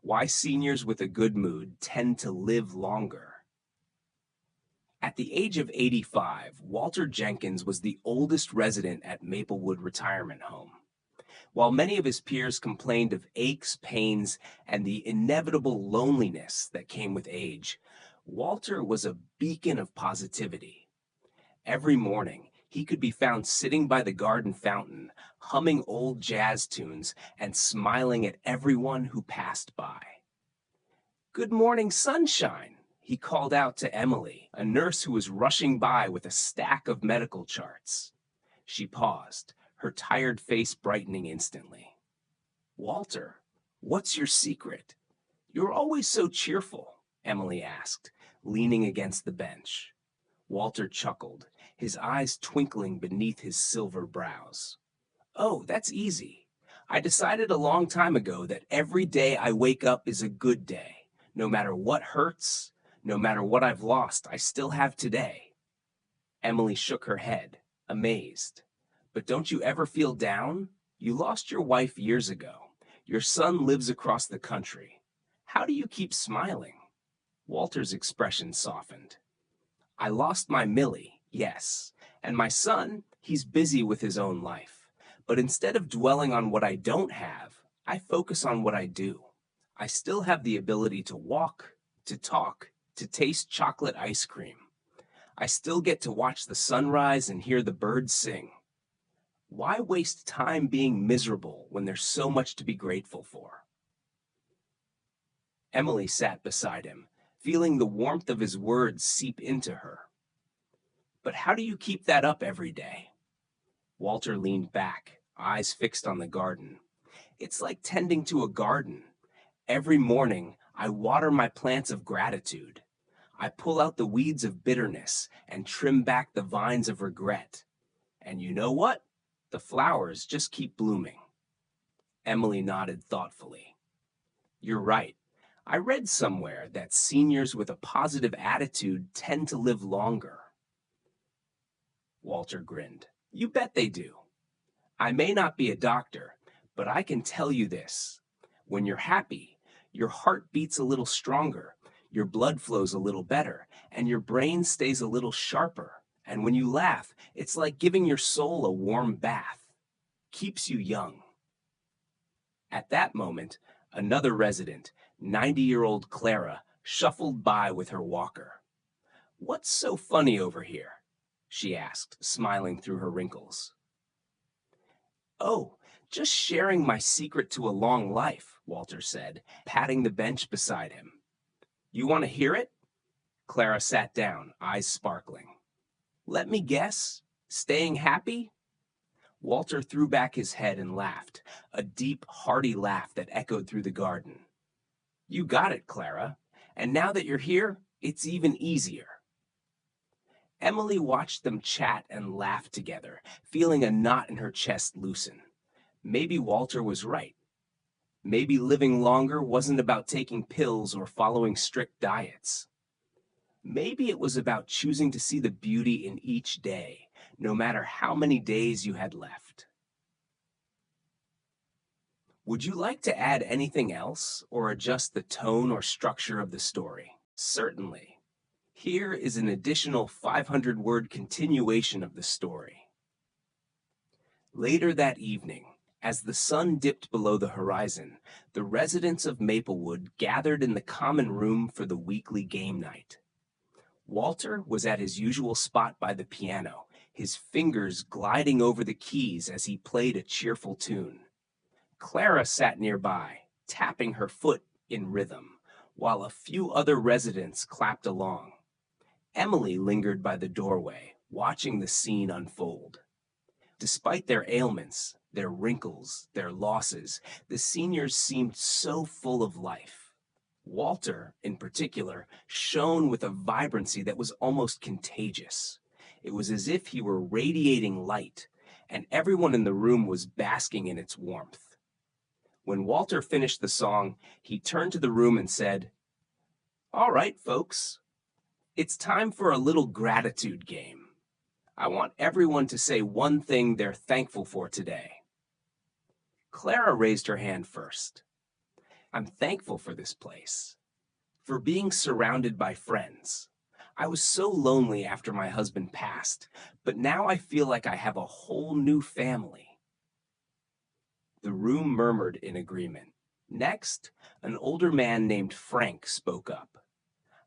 Why seniors with a good mood tend to live longer. At the age of 85, Walter Jenkins was the oldest resident at Maplewood Retirement Home. While many of his peers complained of aches, pains, and the inevitable loneliness that came with age, Walter was a beacon of positivity. Every morning, he could be found sitting by the garden fountain, humming old jazz tunes and smiling at everyone who passed by. "Good morning, sunshine," he called out to Emily, a nurse who was rushing by with a stack of medical charts. She paused, her tired face brightening instantly. "Walter, what's your secret? You're always so cheerful," Emily asked, leaning against the bench. Walter chuckled, his eyes twinkling beneath his silver brows. "Oh, that's easy. I decided a long time ago that every day I wake up is a good day. No matter what hurts, no matter what I've lost, I still have today." Emily shook her head, amazed. "But don't you ever feel down? You lost your wife years ago. Your son lives across the country. How do you keep smiling?" Walter's expression softened. "I lost my Millie, yes, and my son, he's busy with his own life. But instead of dwelling on what I don't have, I focus on what I do. I still have the ability to walk, to talk, to taste chocolate ice cream. I still get to watch the sunrise and hear the birds sing. Why waste time being miserable when there's so much to be grateful for?" Emily sat beside him, feeling the warmth of his words seep into her. "But how do you keep that up every day?" Walter leaned back, eyes fixed on the garden. "It's like tending to a garden. Every morning, I water my plants of gratitude. I pull out the weeds of bitterness and trim back the vines of regret. And you know what? The flowers just keep blooming." Emily nodded thoughtfully. "You're right. I read somewhere that seniors with a positive attitude tend to live longer." Walter grinned. "You bet they do. I may not be a doctor, but I can tell you this. When you're happy, your heart beats a little stronger, your blood flows a little better, and your brain stays a little sharper. And when you laugh, it's like giving your soul a warm bath. Keeps you young." At that moment, another resident, 90-year-old Clara, shuffled by with her walker. "What's so funny over here?" she asked, smiling through her wrinkles. "Oh, just sharing my secret to a long life," Walter said, patting the bench beside him. "You want to hear it?" Clara sat down, eyes sparkling. "Let me guess. Staying happy?" Walter threw back his head and laughed, a deep, hearty laugh that echoed through the garden. "You got it, Clara. And now that you're here, it's even easier." Emily watched them chat and laugh together, feeling a knot in her chest loosen. Maybe Walter was right. Maybe living longer wasn't about taking pills or following strict diets. Maybe it was about choosing to see the beauty in each day, no matter how many days you had left. Would you like to add anything else or adjust the tone or structure of the story? Certainly. Here is an additional 500-word continuation of the story. Later that evening, as the sun dipped below the horizon, the residents of Maplewood gathered in the common room for the weekly game night. Walter was at his usual spot by the piano, his fingers gliding over the keys as he played a cheerful tune. Clara sat nearby, tapping her foot in rhythm, while a few other residents clapped along. Emily lingered by the doorway, watching the scene unfold. Despite their ailments, their wrinkles, their losses, the seniors seemed so full of life. Walter, in particular, shone with a vibrancy that was almost contagious. It was as if he were radiating light, and everyone in the room was basking in its warmth. When Walter finished the song, he turned to the room and said, "All right, folks. It's time for a little gratitude game. I want everyone to say one thing they're thankful for today." Clara raised her hand first. I'm thankful for this place, for being surrounded by friends. I was so lonely after my husband passed, but now I feel like I have a whole new family. The room murmured in agreement. Next, an older man named Frank spoke up.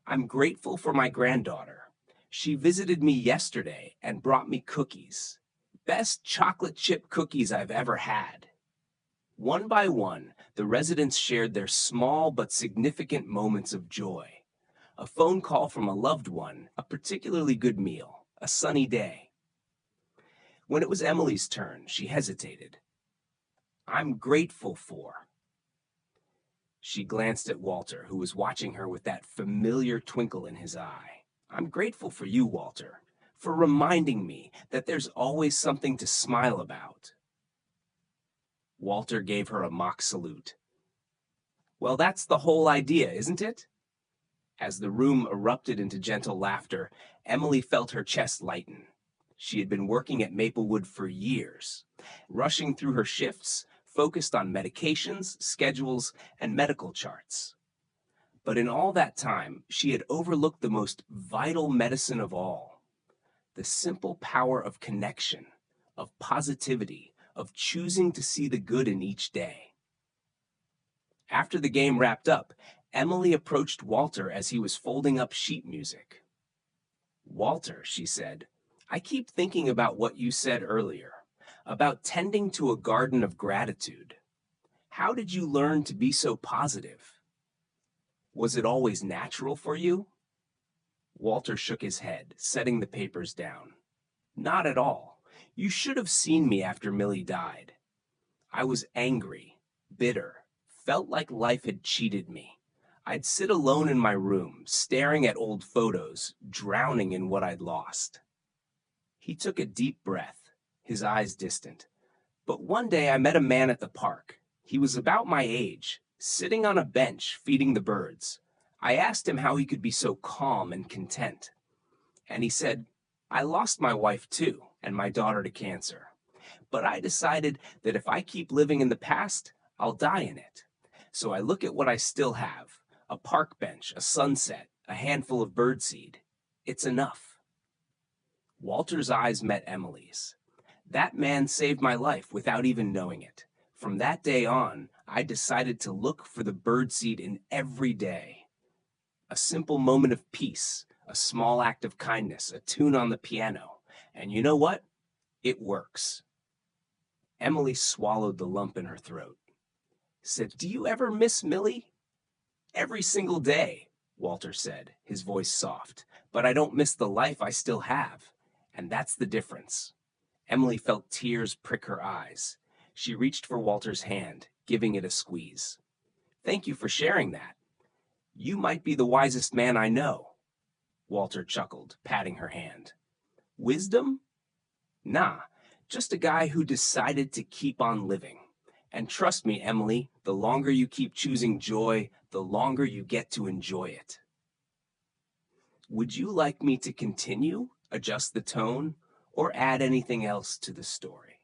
I'm grateful for my granddaughter. She visited me yesterday and brought me cookies. Best chocolate chip cookies I've ever had. One by one, the residents shared their small but significant moments of joy. A phone call from a loved one, a particularly good meal, a sunny day. When it was Emily's turn, she hesitated. I'm grateful for. She glanced at Walter, who was watching her with that familiar twinkle in his eye. I'm grateful for you, Walter, for reminding me that there's always something to smile about. Walter gave her a mock salute. Well, that's the whole idea, isn't it? As the room erupted into gentle laughter, Emily felt her chest lighten. She had been working at Maplewood for years, rushing through her shifts, focused on medications, schedules, and medical charts. But in all that time, she had overlooked the most vital medicine of all, the simple power of connection, of positivity, of choosing to see the good in each day. After the game wrapped up, Emily approached Walter as he was folding up sheet music. Walter, she said, I keep thinking about what you said earlier, about tending to a garden of gratitude. How did you learn to be so positive? Was it always natural for you? Walter shook his head, setting the papers down. Not at all. You should have seen me after Millie died. I was angry, bitter, felt like life had cheated me. I'd sit alone in my room, staring at old photos, drowning in what I'd lost. He took a deep breath, his eyes distant. But one day I met a man at the park. He was about my age, sitting on a bench feeding the birds. I asked him how he could be so calm and content. And he said, I lost my wife too, and my daughter to cancer. But I decided that if I keep living in the past, I'll die in it. So I look at what I still have, a park bench, a sunset, a handful of birdseed. It's enough. Walter's eyes met Emily's. That man saved my life without even knowing it. From that day on, I decided to look for the birdseed in every day. A simple moment of peace, a small act of kindness, a tune on the piano. And you know what? It works. Emily swallowed the lump in her throat. Said, do you ever miss Millie? Every single day, Walter said, his voice soft. But I don't miss the life I still have. And that's the difference. Emily felt tears prick her eyes. She reached for Walter's hand, giving it a squeeze. Thank you for sharing that. You might be the wisest man I know. Walter chuckled, patting her hand. Wisdom? Nah, just a guy who decided to keep on living. And trust me, Emily, the longer you keep choosing joy, the longer you get to enjoy it. Would you like me to continue, adjust the tone, or add anything else to the story?